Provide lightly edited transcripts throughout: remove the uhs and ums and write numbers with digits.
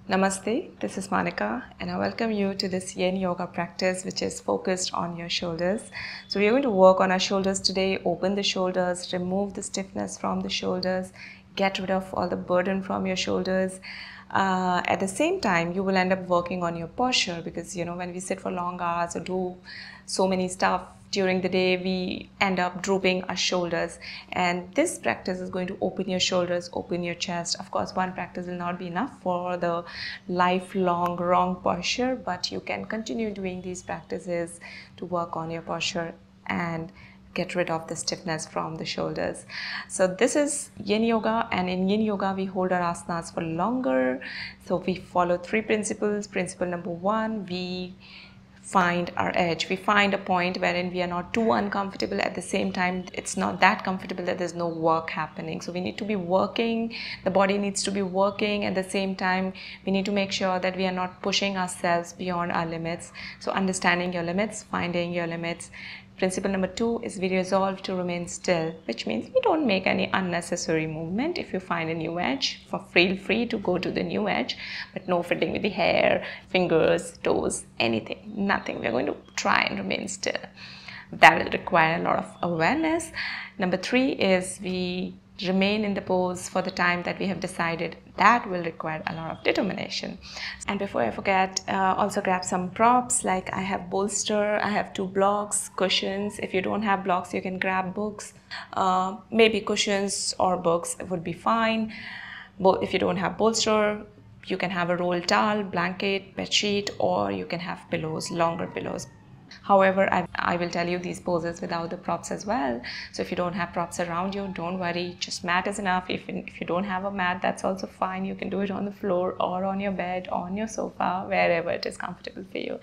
Namaste, this is Monica and I welcome you to this Yin Yoga practice which is focused on your shoulders. So we are going to work on our shoulders today, open the shoulders, remove the stiffness from the shoulders, get rid of all the burden from your shoulders. At the same time, you will end up working on your posture because when we sit for long hours or do so many stuff during the day, we end up drooping our shoulders, and this practice is going to open your shoulders, open your chest. Of course, one practice will not be enough for the lifelong wrong posture, but you can continue doing these practices to work on your posture and get rid of the stiffness from the shoulders. So this is Yin Yoga, and in Yin Yoga we hold our asanas for longer. So we follow three principles. Principle number one, we find our edge. We find a point wherein we are not too uncomfortable, at the same time it's not that comfortable that there's no work happening. So we need to be working, the body needs to be working, at the same time we need to make sure that we are not pushing ourselves beyond our limits. So understanding your limits, finding your limits. Principle number two is we resolve to remain still, which means we don't make any unnecessary movement. If you find a new edge, feel free to go to the new edge, but no fiddling with the hair, fingers, toes, anything, nothing. We're going to try and remain still. That will require a lot of awareness. Number three is we remain in the pose for the time that we have decided. That will require a lot of determination. And before I forget, also grab some props. Like I have bolster, I have 2 blocks, cushions. If you don't have blocks, you can grab books. Maybe cushions or books would be fine. But if you don't have bolster, you can have a roll towel, blanket, bed sheet, or you can have pillows, longer pillows. However, I will tell you these poses without the props as well. So if you don't have props around you, don't worry, just mat is enough. If you don't have a mat, that's also fine. You can do it on the floor or on your bed, on your sofa, wherever it is comfortable for you.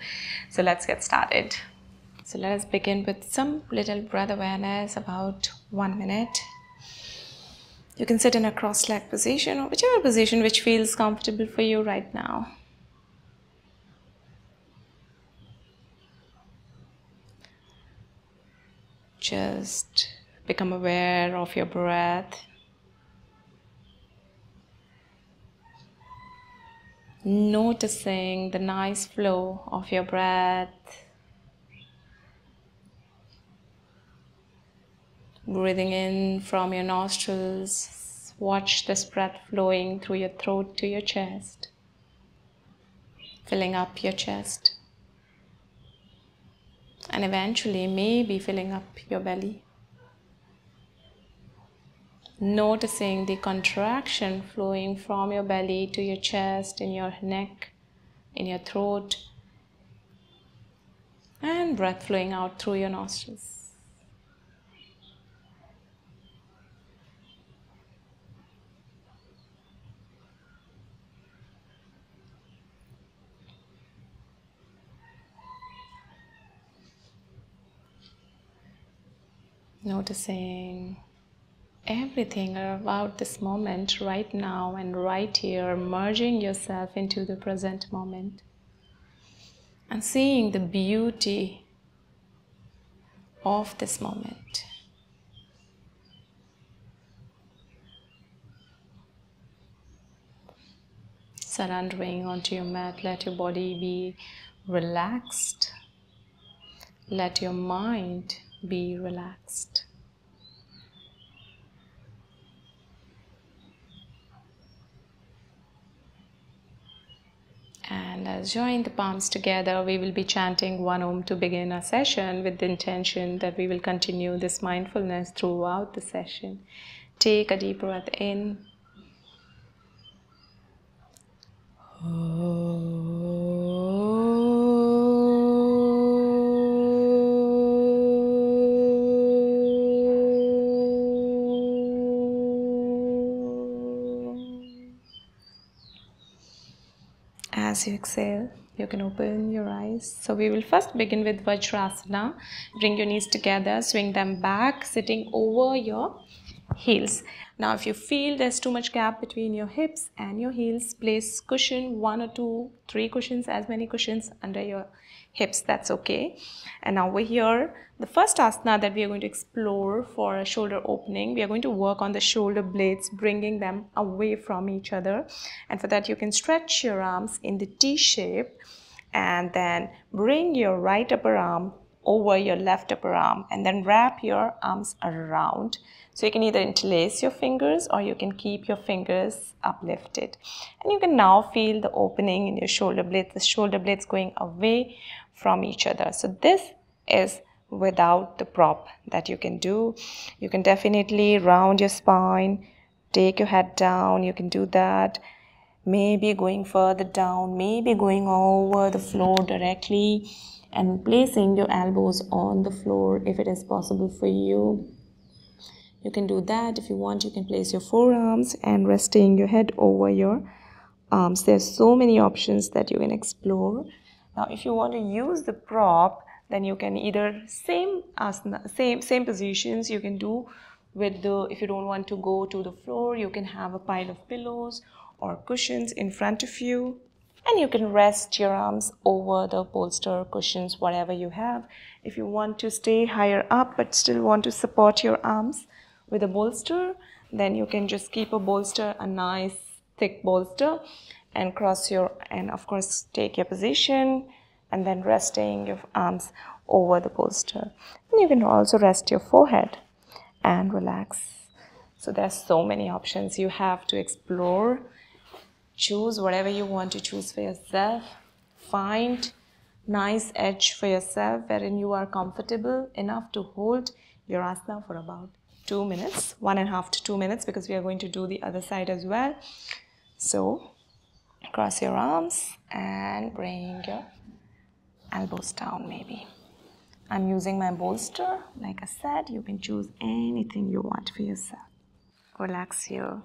So let's get started. So let us begin with some little breath awareness, about 1 minute. You can sit in a cross-legged position or whichever position which feels comfortable for you right now. Just become aware of your breath. Noticing the nice flow of your breath. Breathing in from your nostrils. Watch this breath flowing through your throat to your chest, filling up your chest, and eventually maybe filling up your belly. Noticing the contraction flowing from your belly to your chest, in your neck, in your throat, and breath flowing out through your nostrils. Noticing everything about this moment right now and right here, merging yourself into the present moment and seeing the beauty of this moment. Surrendering onto your mat, let your body be relaxed, let your mind be relaxed. And as join the palms together, we will be chanting 1 Om to begin our session, with the intention that we will continue this mindfulness throughout the session. Take a deep breath in. As you exhale, you can open your eyes. So we will first begin with Vajrasana. Bring your knees together, swing them back, sitting over your heels. Now if you feel there's too much gap between your hips and your heels, place cushion, 1 or 2, 3 cushions, as many cushions under your hips, that's okay. And now over here, the first asana that we are going to explore for a shoulder opening, we are going to work on the shoulder blades, bringing them away from each other. And for that, you can stretch your arms in the T shape and then bring your right upper arm over your left upper arm and then wrap your arms around. So you can either interlace your fingers or you can keep your fingers uplifted. And you can now feel the opening in your shoulder blades, the shoulder blades going away from each other. So this is without the prop that you can do. You can definitely round your spine, take your head down, you can do that. Maybe going further down, maybe going over the floor directly and placing your elbows on the floor if it is possible for you. You can do that. If you want, you can place your forearms and resting your head over your arms. There's so many options that you can explore. Now, if you want to use the prop, then you can either same positions you can do with the, if you don't want to go to the floor, you can have a pile of pillows or cushions in front of you. And you can rest your arms over the bolster, cushions, whatever you have. If you want to stay higher up but still want to support your arms with a bolster, then you can just keep a bolster, a nice thick bolster, and cross your, and of course take your position and then resting your arms over the bolster. And you can also rest your forehead and relax. So there's so many options you have to explore. Choose whatever you want to choose for yourself. Find nice edge for yourself wherein you are comfortable enough to hold your asana for about 2 minutes, 1.5 to 2 minutes, because we are going to do the other side as well. So cross your arms and bring your elbows down maybe. I'm using my bolster. Like I said, you can choose anything you want for yourself. Relax here.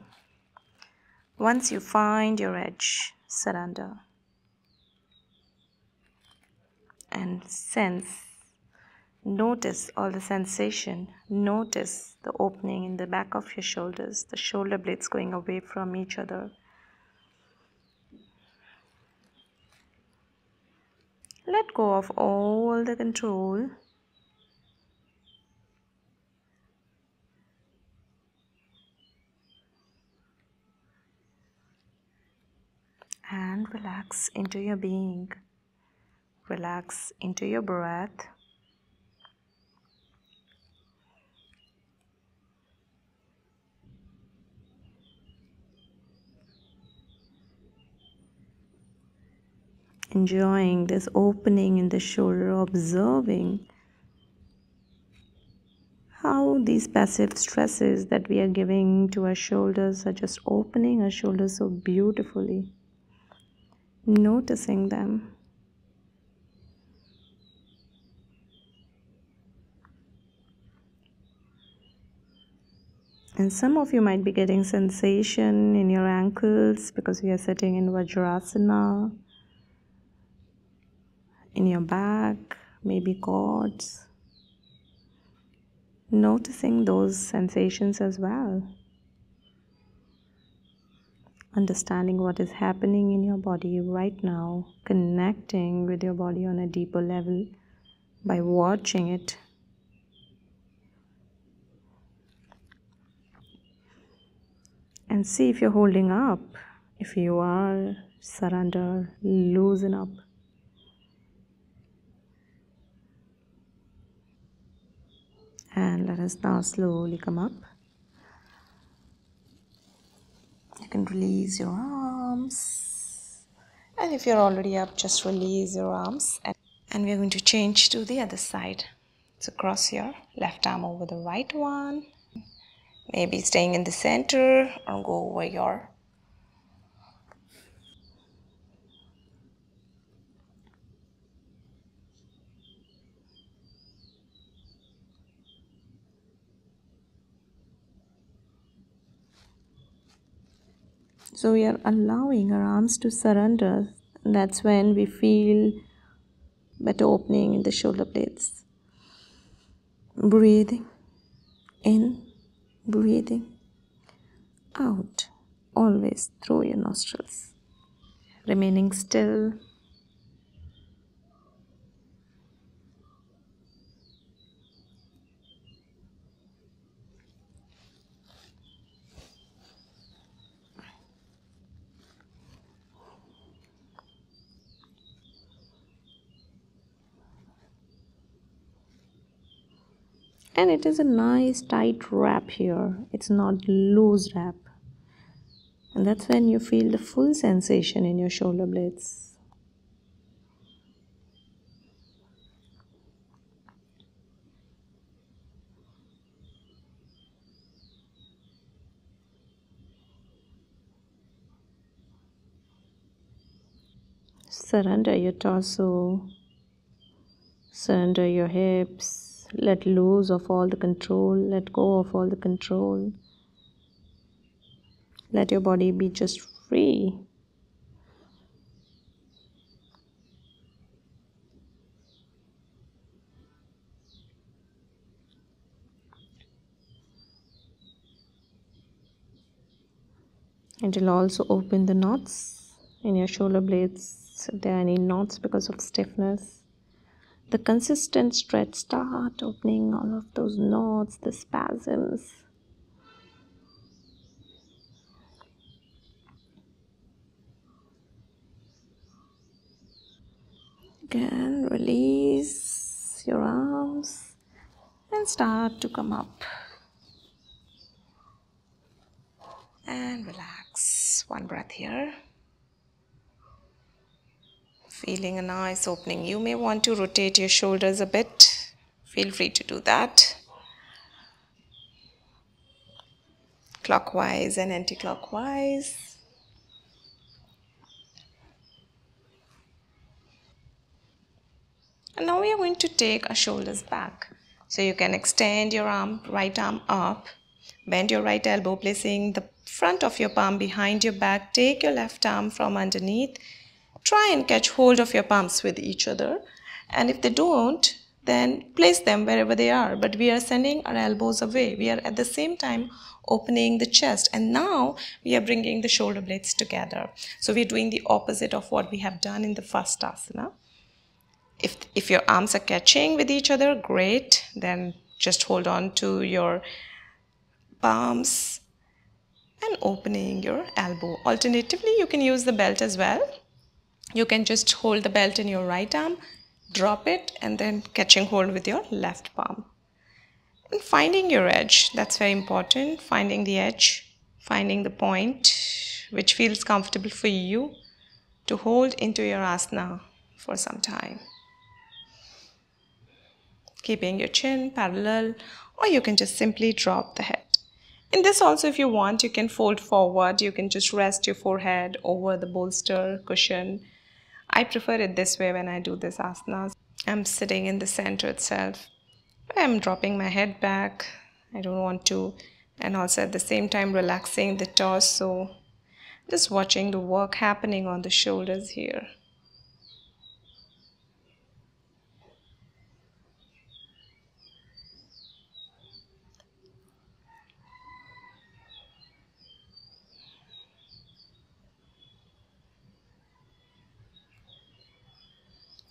Once you find your edge, surrender and sense, notice all the sensation. Notice the opening in the back of your shoulders, the shoulder blades going away from each other. Let go of all the control. And relax into your being. Relax into your breath. Enjoying this opening in the shoulder, observing how these passive stresses that we are giving to our shoulders are just opening our shoulders so beautifully. Noticing them. And some of you might be getting sensation in your ankles because we are sitting in Vajrasana, in your back, maybe quads. Noticing those sensations as well. Understanding what is happening in your body right now, connecting with your body on a deeper level by watching it. And see if you're holding up. If you are, surrender, loosen up. And let us now slowly come up. You can release your arms. And if you're already up, just release your arms. And we're going to change to the other side. So cross your left arm over the right one. Maybe staying in the center or go over your. So we are allowing our arms to surrender. That's when we feel better opening in the shoulder blades. Breathing in, breathing out, always through your nostrils. Remaining still. And it is a nice tight wrap here. It's not loose wrap. And that's when you feel the full sensation in your shoulder blades. Surrender your torso, surrender your hips, let loose of all the control, let go of all the control. Let your body be just free. It will also open the knots in your shoulder blades if there are any knots because of stiffness. The consistent stretch start opening all of those knots, the spasms. Again, release your arms and start to come up. And relax. One breath here. Feeling a nice opening. You may want to rotate your shoulders a bit. Feel free to do that. Clockwise and anti-clockwise. And now we are going to take our shoulders back. So you can extend your right arm up. Bend your right elbow, placing the front of your palm behind your back. Take your left arm from underneath. Try and catch hold of your palms with each other. And if they don't, then place them wherever they are. But we are sending our elbows away. We are at the same time opening the chest. And now we are bringing the shoulder blades together. So we are doing the opposite of what we have done in the first asana. If your arms are catching with each other, great. Then just hold on to your palms and opening your elbow. Alternatively, you can use the belt as well. You can just hold the belt in your right arm, drop it, and then catching hold with your left palm. And finding your edge, that's very important. Finding the edge, finding the point which feels comfortable for you to hold into your asana for some time. Keeping your chin parallel, or you can just simply drop the head. In this also, if you want, you can fold forward. You can just rest your forehead over the bolster cushion. I prefer it this way when I do this asana. I'm sitting in the center itself. I'm dropping my head back. I don't want to. And also at the same time relaxing the torso. Just watching the work happening on the shoulders here.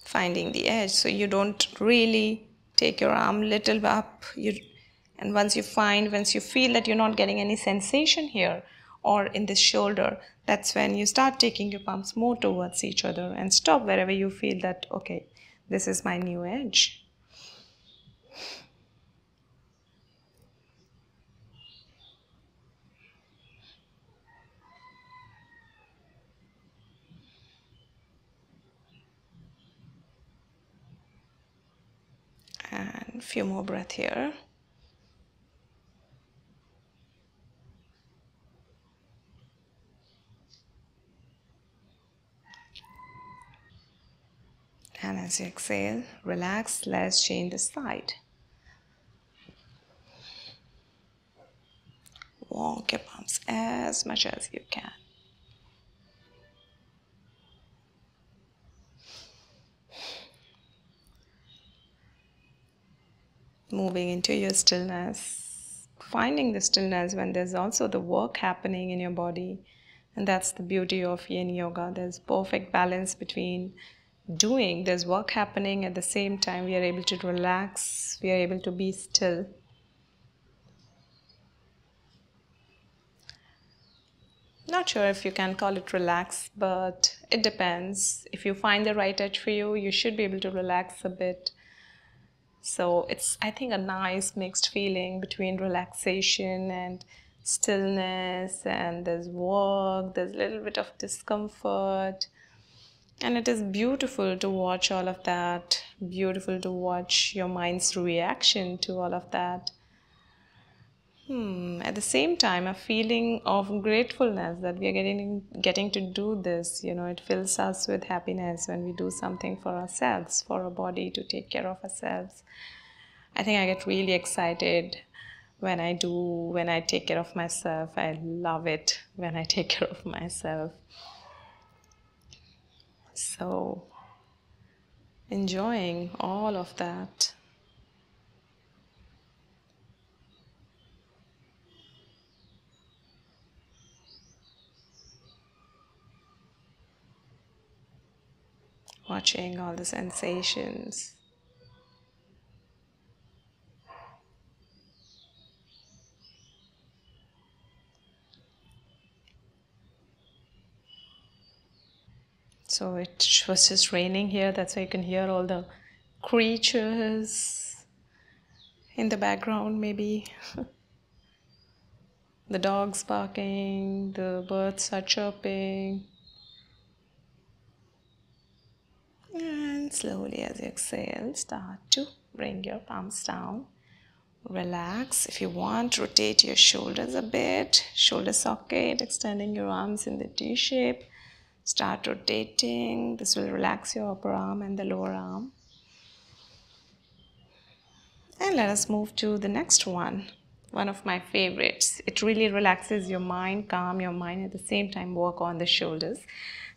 Finding the edge so you don't really take your arm little up. And once you feel that you're not getting any sensation here or in this shoulder, that's when you start taking your palms more towards each other and stop wherever you feel that, okay, this is my new edge. And a few more breaths here. And as you exhale, relax. Let's change the side. Walk your palms as much as you can. Moving into your stillness. finding the stillness when there's also the work happening in your body. And that's the beauty of Yin Yoga. There's perfect balance between there's work happening, at the same time we are able to relax, we are able to be still. Not sure if you can call it relax, but it depends. If you find the right edge for you, you should be able to relax a bit. So it's, I think, a nice mixed feeling between relaxation and stillness, and there's work, there's a little bit of discomfort. And it is beautiful to watch all of that, beautiful to watch your mind's reaction to all of that. At the same time, a feeling of gratefulness that we are getting to do this. It fills us with happiness when we do something for ourselves, for our body, to take care of ourselves. I think I get really excited when I take care of myself. I love it when I take care of myself. So, enjoying all of that. Watching all the sensations. So it was just raining here, that's why you can hear all the creatures in the background, maybe. The dogs barking, the birds are chirping. And slowly as you exhale, start to bring your palms down. Relax. If you want, rotate your shoulders a bit. Shoulder socket, extending your arms in the D shape. Start rotating. This will relax your upper arm and the lower arm. And let us move to the next one. One of my favorites. It really relaxes your mind, calm your mind, at the same time work on the shoulders.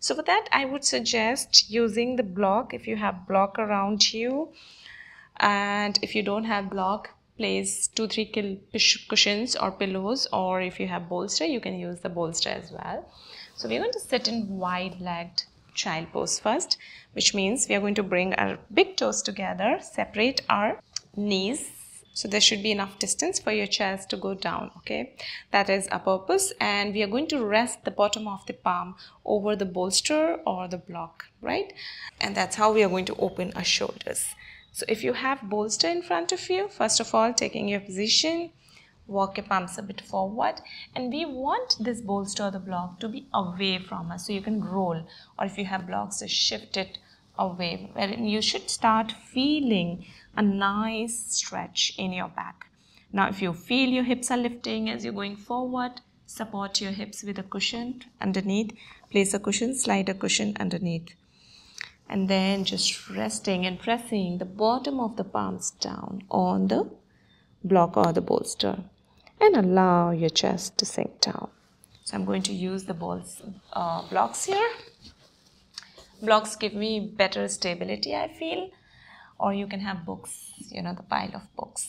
So for that, I would suggest using the block if you have block around you. And if you don't have block, place 2-3 cushions or pillows, or if you have bolster, you can use the bolster as well. So we're going to sit in wide-legged child pose first, which means we are going to bring our big toes together, separate our knees. So there should be enough distance for your chest to go down, okay? That is our purpose, and we are going to rest the bottom of the palm over the bolster or the block, right? And that's how we are going to open our shoulders. So if you have bolster in front of you, first of all, taking your position, walk your palms a bit forward, and we want this bolster or the block to be away from us, so you can roll, or if you have blocks, just shift it away, wherein you should start feeling a nice stretch in your back. Now if you feel your hips are lifting as you're going forward, support your hips with a cushion underneath. Place a cushion, slide a cushion underneath. And then just resting and pressing the bottom of the palms down on the block or the bolster, and allow your chest to sink down. So I'm going to use the blocks here. Blocks give me better stability, I feel. Or you can have books, the pile of books.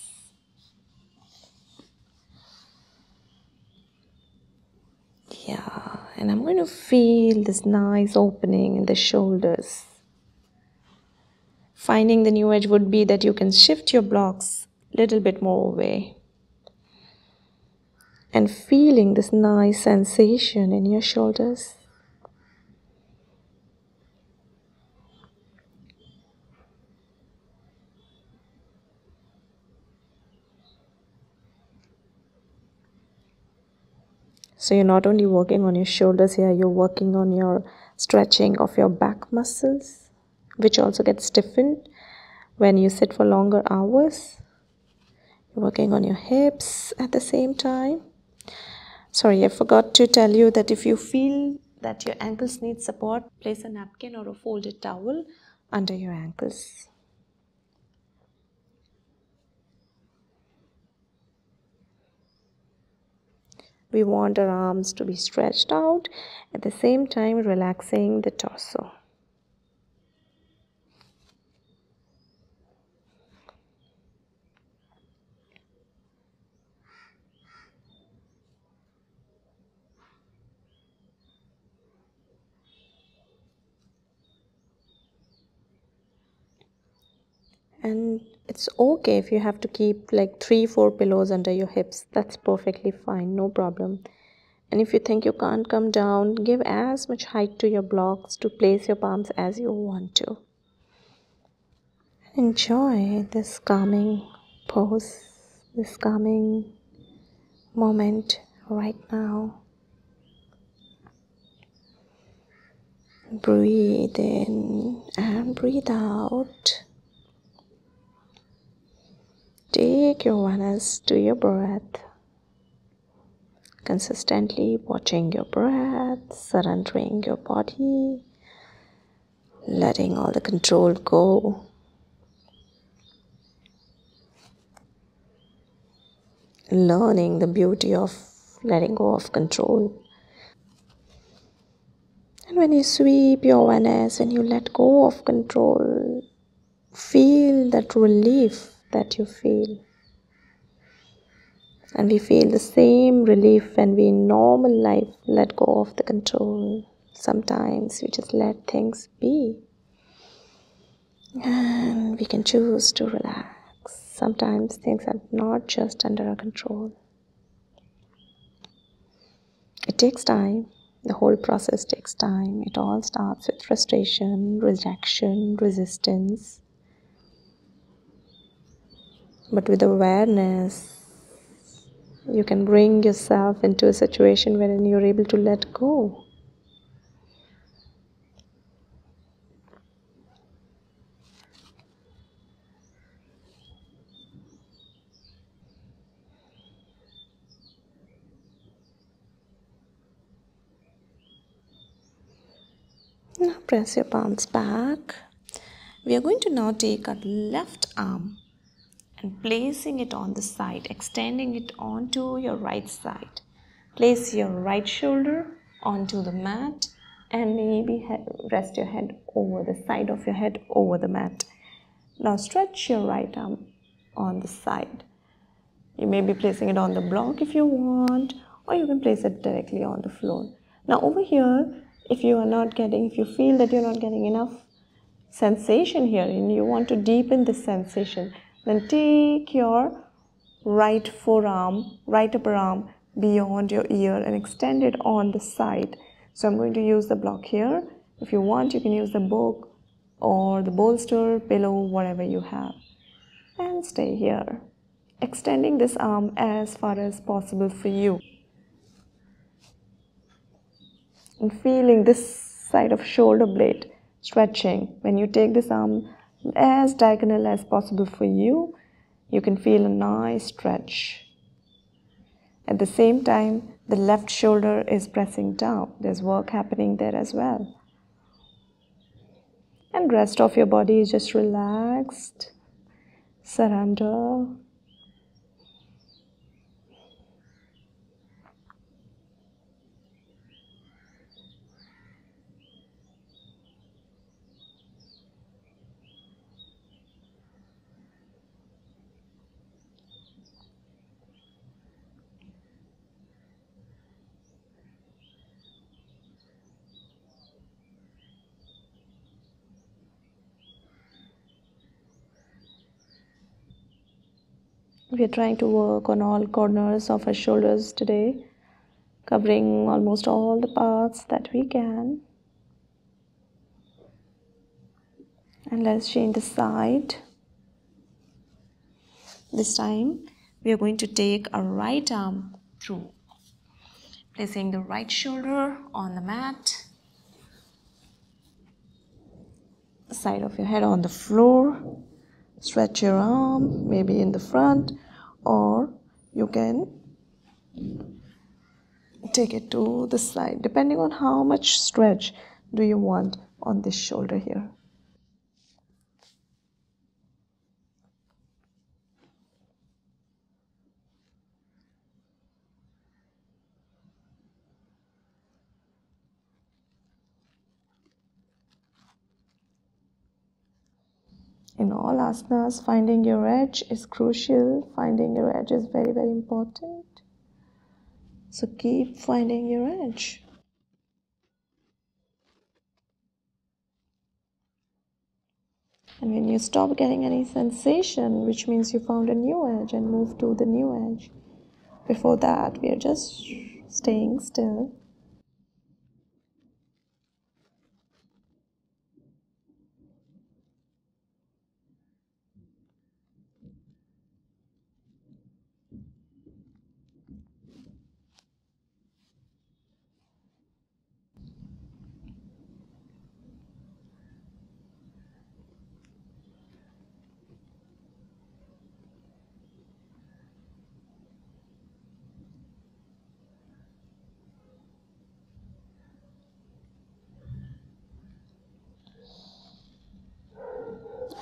Yeah, and I'm going to feel this nice opening in the shoulders. Finding the new edge would be that you can shift your blocks a little bit more away. And feeling this nice sensation in your shoulders. So you're not only working on your shoulders here, you're working on your stretching of your back muscles, which also gets stiffened when you sit for longer hours. You're working on your hips at the same time. Sorry, I forgot to tell you that if you feel that your ankles need support, place a napkin or a folded towel under your ankles. We want our arms to be stretched out, at the same time relaxing the torso. And it's okay if you have to keep like 3-4 pillows under your hips. That's perfectly fine, no problem. And if you think you can't come down, give as much height to your blocks to place your palms as you want to. Enjoy this calming pose, this calming moment right now. Breathe in and breathe out. Take your awareness to your breath. Consistently watching your breath, surrendering your body, letting all the control go. Learning the beauty of letting go of control. And when you sweep your awareness, when you let go of control, feel that relief that you feel. And we feel the same relief when we in normal life let go of the control. Sometimes we just let things be. And we can choose to relax. Sometimes things are not just under our control. It takes time. The whole process takes time. It all starts with frustration, rejection, resistance. But with awareness, you can bring yourself into a situation wherein you're able to let go. Now press your palms back. We are going to now take our left arm and placing it on the side, extending it onto your right side. Place your right shoulder onto the mat and maybe rest your head over the side of your head over the mat. Now stretch your right arm on the side. You may be placing it on the block if you want, or you can place it directly on the floor. Now over here, if you feel that you're not getting enough sensation here and you want to deepen this sensation, then take your right forearm, right upper arm beyond your ear and extend it on the side. So I'm going to use the block here. If you want, you can use the book or the bolster, pillow, whatever you have. And stay here, extending this arm as far as possible for you. And feeling this side of shoulder blade stretching. When you take this arm as diagonal as possible for you, you can feel a nice stretch. At the same time, the left shoulder is pressing down. There's work happening there as well. And rest of your body is just relaxed. Surrender. We are trying to work on all corners of our shoulders today, covering almost all the parts that we can. And let's change the side. This time we are going to take our right arm through, placing the right shoulder on the mat, side of your head on the floor. Stretch your arm, maybe in the front, or you can take it to the side, depending on how much stretch do you want on this shoulder here. In all asanas, finding your edge is crucial. Finding your edge is very, very important. So keep finding your edge. And when you stop getting any sensation, which means you found a new edge, and move to the new edge. Before that, we are just staying still.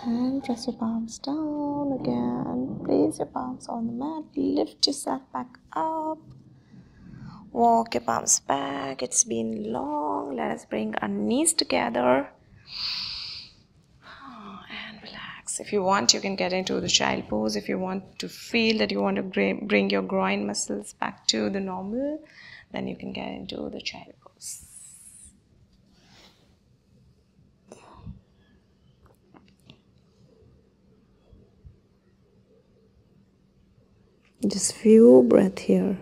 And press your palms down again. Place your palms on the mat. Lift yourself back up. Walk your palms back. It's been long. Let us bring our knees together. And relax. If you want, you can get into the child pose. If you want to feel that you want to bring your groin muscles back to the normal, then you can get into the child pose. Just few breath here.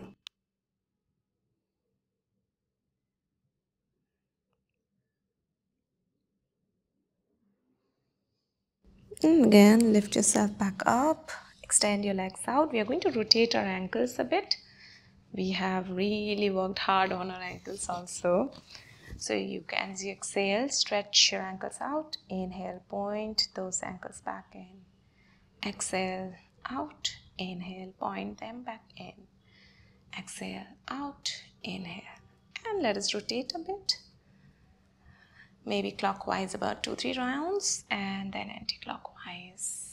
And again, lift yourself back up. Extend your legs out. We are going to rotate our ankles a bit. We have really worked hard on our ankles also. So you can, as you exhale, stretch your ankles out. Inhale, point those ankles back in. Exhale, out. Inhale, point them back in. Exhale, out. Inhale. And let us rotate a bit. Maybe clockwise about 2-3 rounds and then anti-clockwise.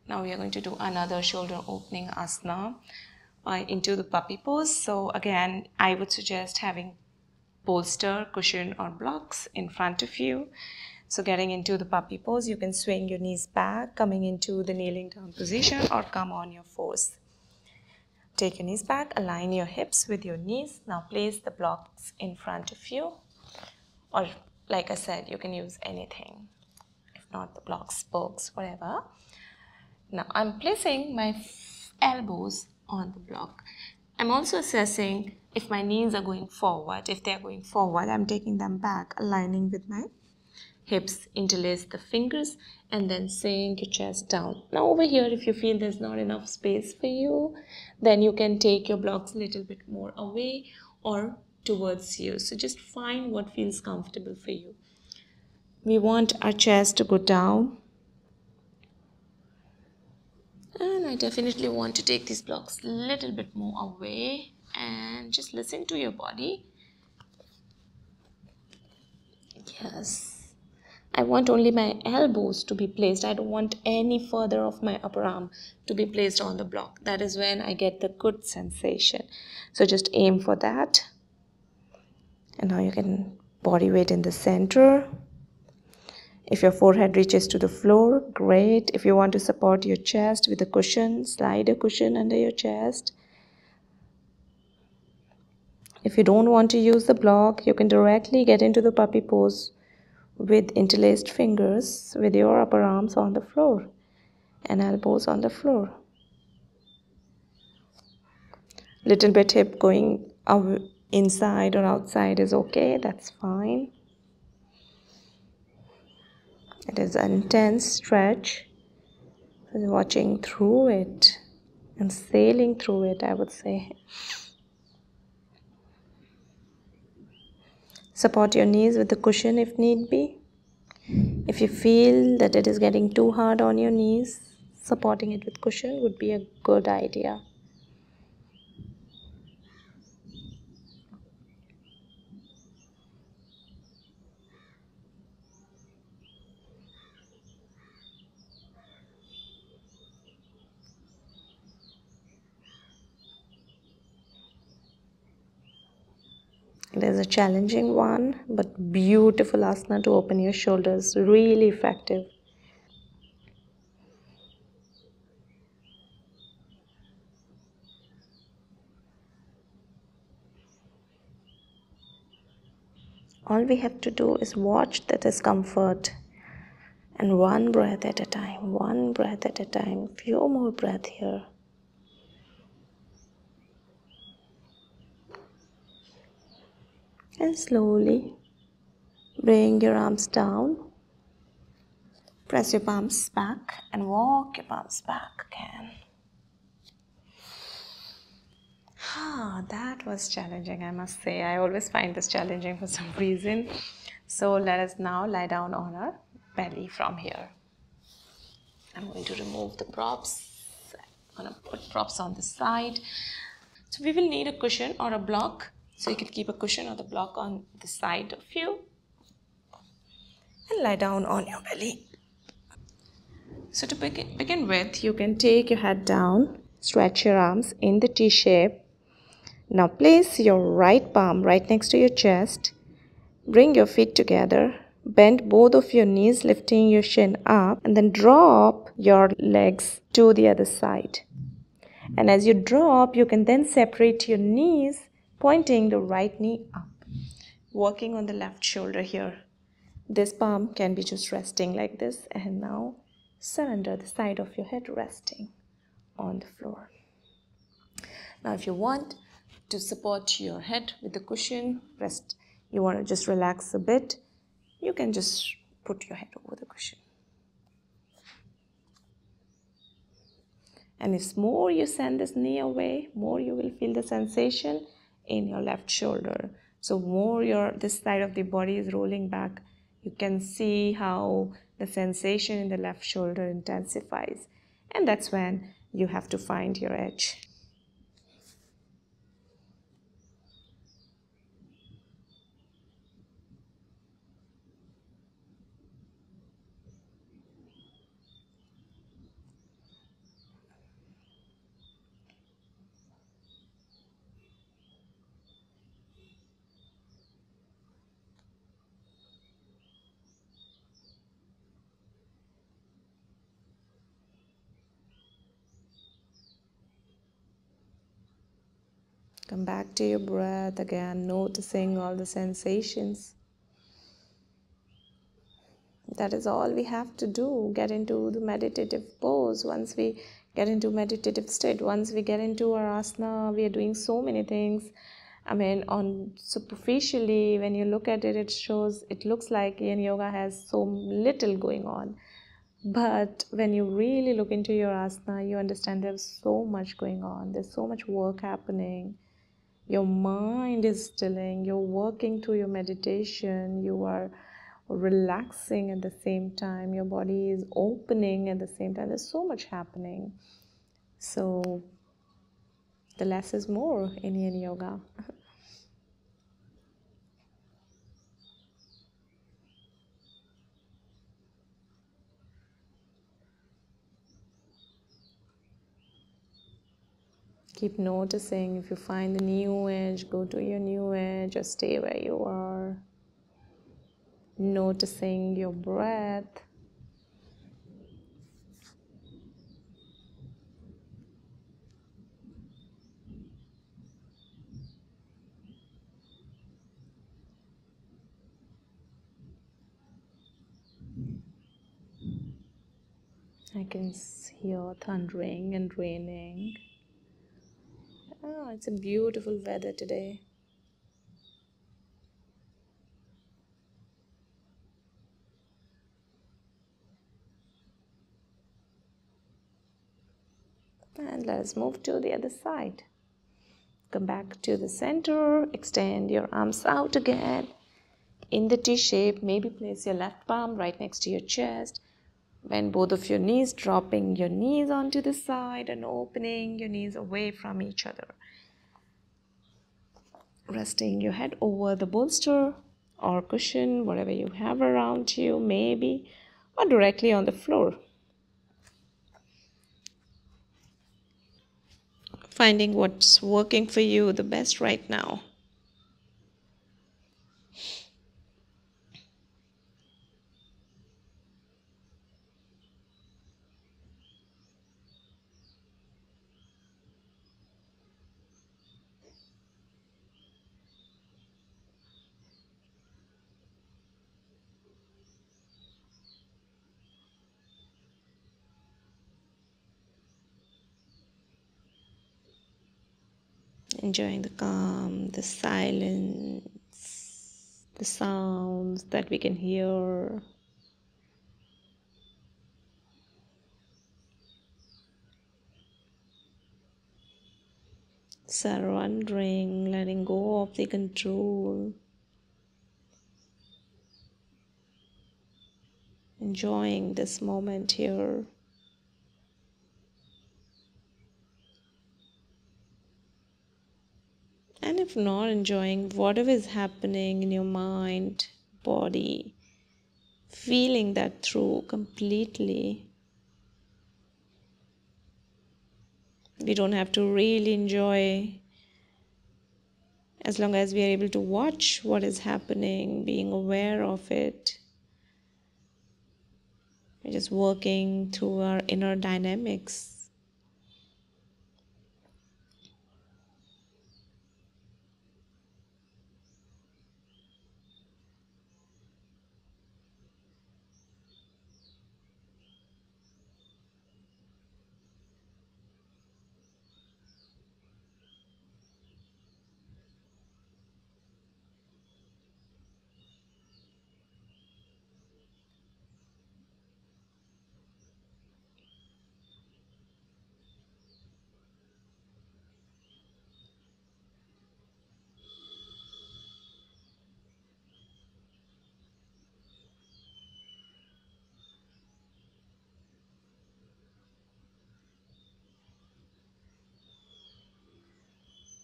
Now we are going to do another shoulder opening asana into the puppy pose. So again, I would suggest having bolster, cushion or blocks in front of you. So getting into the puppy pose, you can swing your knees back, coming into the kneeling down position or come on your fours. Take your knees back, align your hips with your knees. Now place the blocks in front of you. Or like I said, you can use anything. If not the blocks, spokes, whatever. Now I'm placing my elbows on the block. I'm also assessing if my knees are going forward. If they're going forward, I'm taking them back, aligning with my hips, interlace the fingers and then sink your chest down. Now over here, if you feel there's not enough space for you, then you can take your blocks a little bit more away or towards you. So just find what feels comfortable for you. We want our chest to go down. And I definitely want to take these blocks a little bit more away and just listen to your body. Yes. I want only my elbows to be placed. I don't want any further of my upper arm to be placed on the block. That is when I get the good sensation. So just aim for that. And now you can body weight in the center. If your forehead reaches to the floor, great. If you want to support your chest with a cushion, slide a cushion under your chest. If you don't want to use the block, you can directly get into the puppy pose with interlaced fingers with your upper arms on the floor and elbows on the floor. Little bit hip going inside or outside is okay, that's fine. It is an intense stretch. Watching through it and sailing through it, I would say. Support your knees with the cushion if need be. If you feel that it is getting too hard on your knees, supporting it with cushion would be a good idea. It is a challenging one, but beautiful asana to open your shoulders, really effective. All we have to do is watch the discomfort, and one breath at a time, one breath at a time, few more breaths here. And slowly bring your arms down, press your palms back and walk your palms back again. That was challenging, I must say. I always find this challenging for some reason. So let us now lie down on our belly from here. I'm going to remove the props. I'm going to put props on the side. So we will need a cushion or a block. So you can keep a cushion or the block on the side of you. And lie down on your belly. So to begin with, you can take your head down, stretch your arms in the T shape. Now place your right palm right next to your chest. Bring your feet together. Bend both of your knees, lifting your shin up, and then drop your legs to the other side. And as you drop, you can then separate your knees, pointing the right knee up, working on the left shoulder here. This palm can be just resting like this, and now surrender the side of your head resting on the floor. Now if you want to support your head with the cushion, you want to just relax a bit, you can just put your head over the cushion. And if more you send this knee away, more you will feel the sensation in your left shoulder. So more this side of the body is rolling back, you can see how the sensation in the left shoulder intensifies. And that's when you have to find your edge. Come back to your breath again, noticing all the sensations. That is all we have to do. Get into the meditative pose. Once we get into meditative state, once we get into our asana, we are doing so many things. I mean, on superficially, when you look at it, it looks like Yin Yoga has so little going on. But when you really look into your asana, you understand there's so much going on. There's so much work happening. Your mind is stilling, you're working through your meditation, you are relaxing at the same time, your body is opening at the same time. There's so much happening. So the less is more in Yin Yoga. Keep noticing. If you find the new edge, go to your new edge or stay where you are. Noticing your breath. I can hear thundering and raining. Oh, it's a beautiful weather today. And let us move to the other side. Come back to the center, extend your arms out again in the T shape. Maybe place your left palm right next to your chest. Bend both of your knees, dropping your knees onto the side and opening your knees away from each other. Resting your head over the bolster or cushion, whatever you have around you, maybe, or directly on the floor. Finding what's working for you the best right now. enjoying the calm, the silence, the sounds that we can hear. Surrendering, letting go of the control, enjoying this moment here. And if not enjoying whatever is happening in your mind, body, feeling that through completely. We don't have to really enjoy, as long as we are able to watch what is happening, being aware of it. We're just working through our inner dynamics.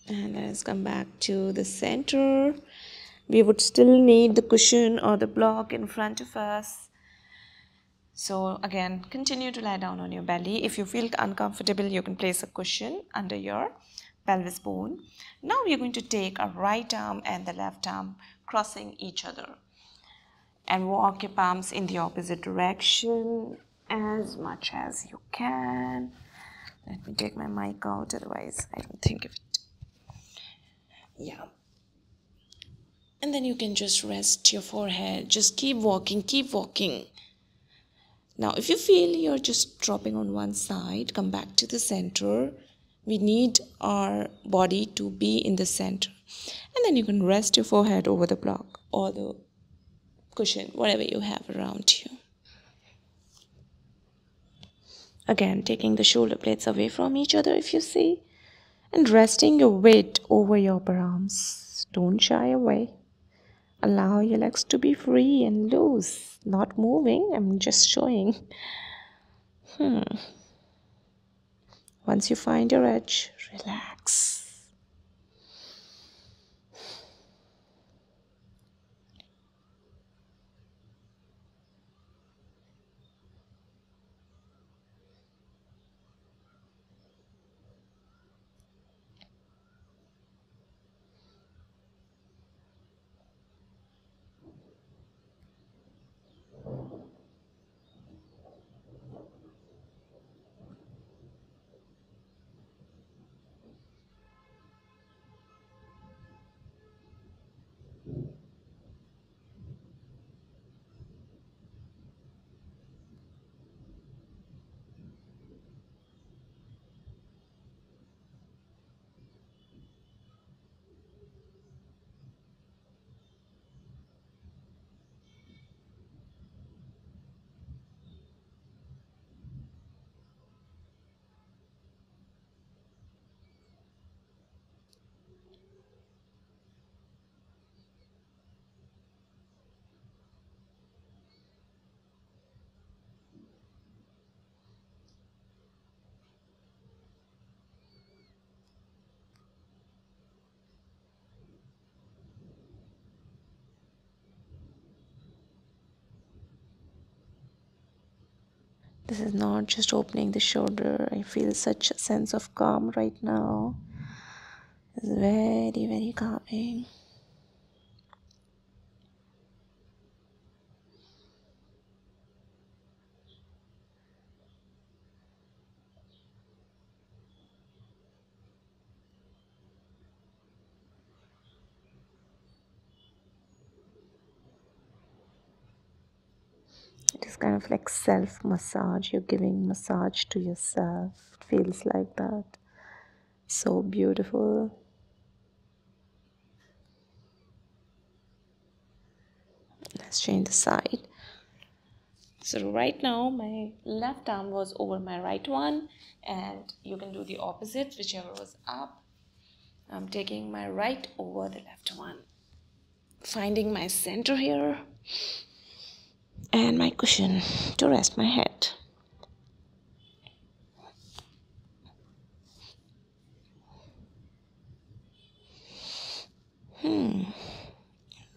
And let us come back to the center. We would still need the cushion or the block in front of us. So again, continue to lie down on your belly. If you feel uncomfortable, you can place a cushion under your pelvis bone. Now we are going to take our right arm and the left arm crossing each other and walk your palms in the opposite direction as much as you can. Let me take my mic out, otherwise I don't think of it. Yeah. And then you can just rest your forehead. Just keep walking, keep walking. Now, if you feel you're just dropping on one side, come back to the center. We need our body to be in the center. And then you can rest your forehead over the block or the cushion, whatever you have around you. Again, taking the shoulder blades away from each other if you see. And resting your weight over your upper arms. Don't shy away. Allow your legs to be free and loose. Not moving, I'm just showing. Once you find your edge, relax. This is not just opening the shoulder. I feel such a sense of calm right now. It's very, very calming. It is kind of like self-massage. You're giving massage to yourself. It feels like that. So beautiful. Let's change the side. So right now my left arm was over my right one, and you can do the opposite, whichever was up. I'm taking my right over the left one, finding my center here and my cushion to rest my head.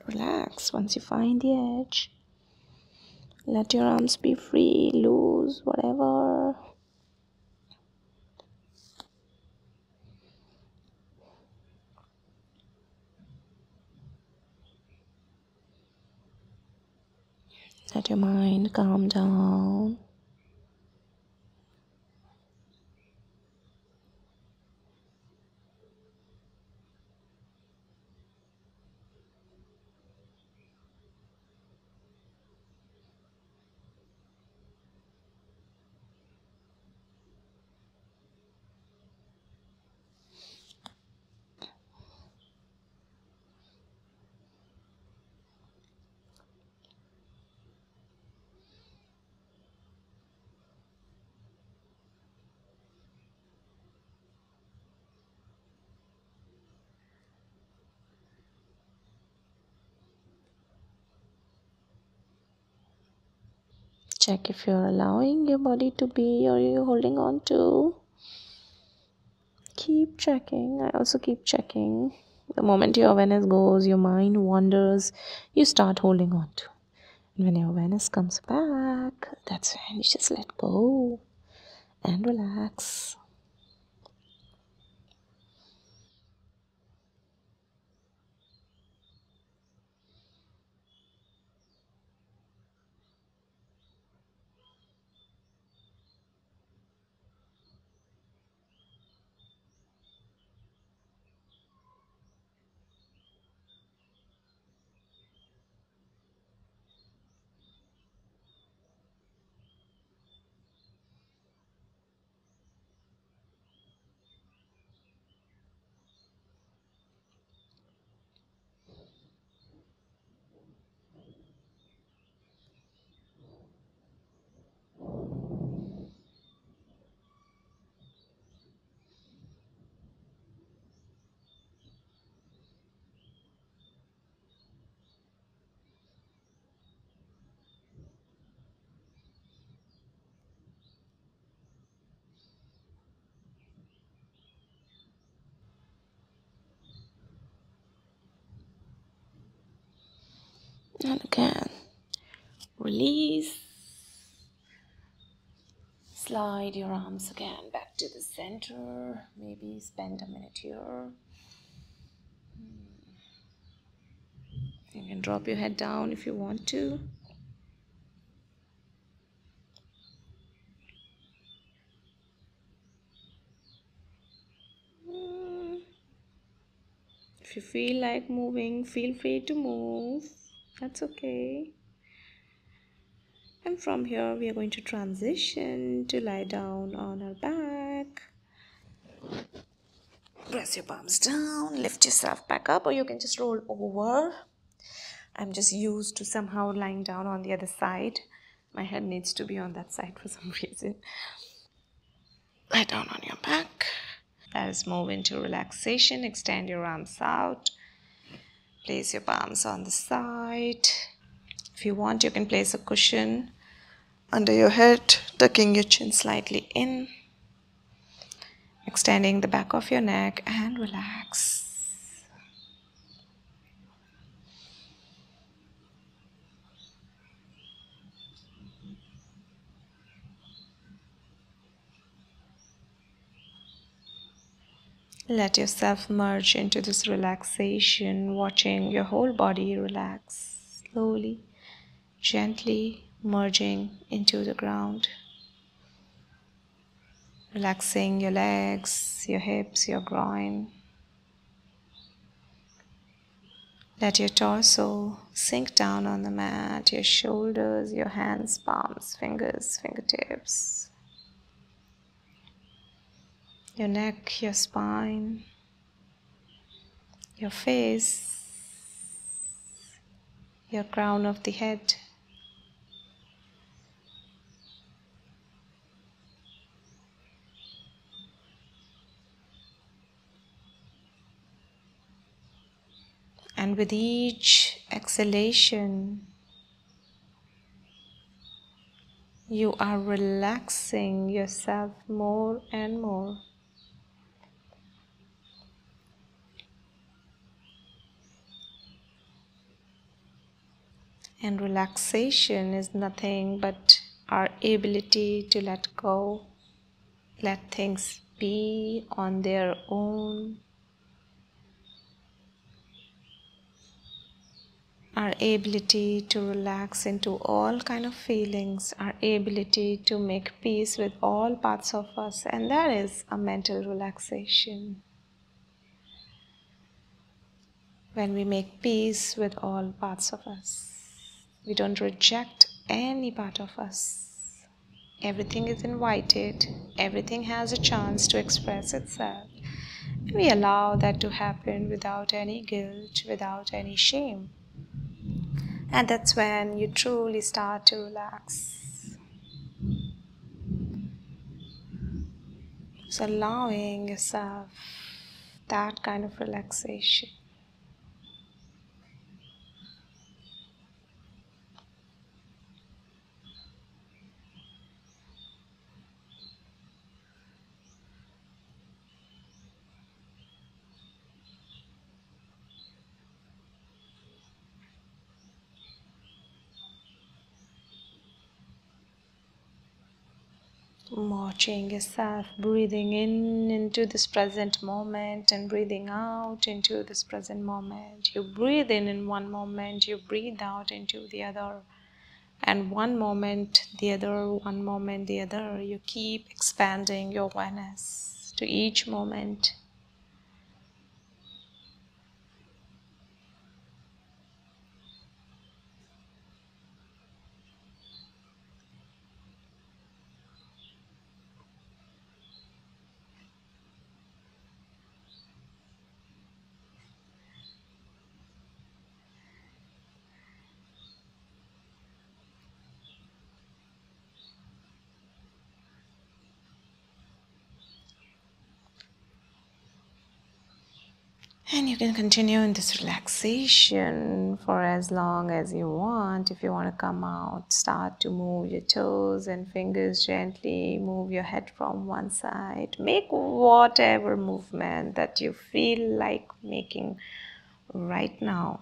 Relax once you find the edge. Let your arms be free, loose, whatever. Let your mind calm down. Check if you're allowing your body to be, or you're holding on to. Keep checking. I also keep checking. The moment your awareness goes, your mind wanders, you start holding on to. And when your awareness comes back, that's when you just let go and relax. And again, release. Slide your arms again back to the center. Maybe spend a minute here. You can drop your head down if you want to. If you feel like moving, feel free to move. That's okay. And from here, we are going to transition to lie down on our back. Press your palms down, lift yourself back up, or you can just roll over. I'm just used to somehow lying down on the other side. My head needs to be on that side for some reason. Lie down on your back. Let us move into relaxation. Extend your arms out. Place your palms on the side. If you want, you can place a cushion under your head, tucking your chin slightly in, extending the back of your neck, and relax. Let yourself merge into this relaxation, watching your whole body relax slowly, gently merging into the ground. Relaxing your legs, your hips, your groin. Let your torso sink down on the mat, your shoulders, your hands, palms, fingers, fingertips. Your neck, your spine, your face, your crown of the head. And with each exhalation, you are relaxing yourself more and more. And relaxation is nothing but our ability to let go, let things be on their own, our ability to relax into all kind of feelings, our ability to make peace with all parts of us, and that is a mental relaxation. When we make peace with all parts of us, we don't reject any part of us. Everything is invited, everything has a chance to express itself. We allow that to happen without any guilt, without any shame. And that's when you truly start to relax. So allowing yourself that kind of relaxation. Watching yourself breathing in into this present moment and breathing out into this present moment. You breathe in one moment, you breathe out into the other. And one moment, the other, one moment, the other. You keep expanding your awareness to each moment. And you can continue in this relaxation for as long as you want. If you want to come out, start to move your toes and fingers gently. Move your head from one side. Make whatever movement that you feel like making right now.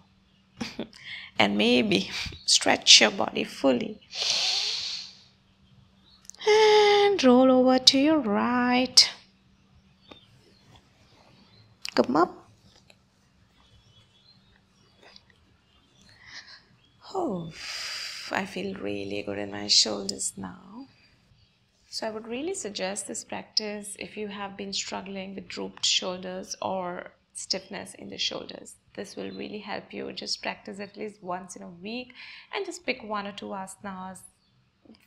And maybe stretch your body fully. And roll over to your right. Come up. Oh, I feel really good in my shoulders now. So I would really suggest this practice if you have been struggling with drooped shoulders or stiffness in the shoulders. This will really help you. Just practice at least once in a week and just pick one or two asanas.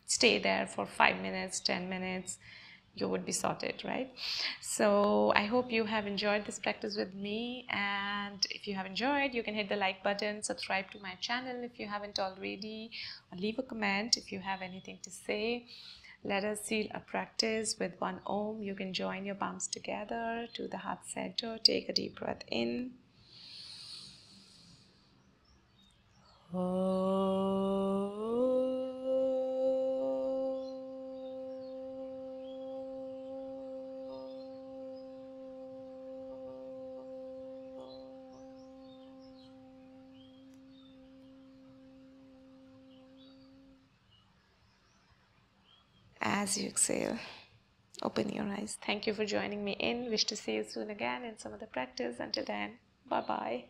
Stay there for 5 minutes, 10 minutes. You would be sorted, right? So I hope you have enjoyed this practice with me, and if you have enjoyed, you can hit the like button, subscribe to my channel if you haven't already, or leave a comment if you have anything to say. Let us seal a practice with one Om. You can join your palms together to the heart center. Take a deep breath in. As you exhale, open your eyes. Thank you for joining me in. Wish to see you soon again in some other practice. Until then, bye-bye.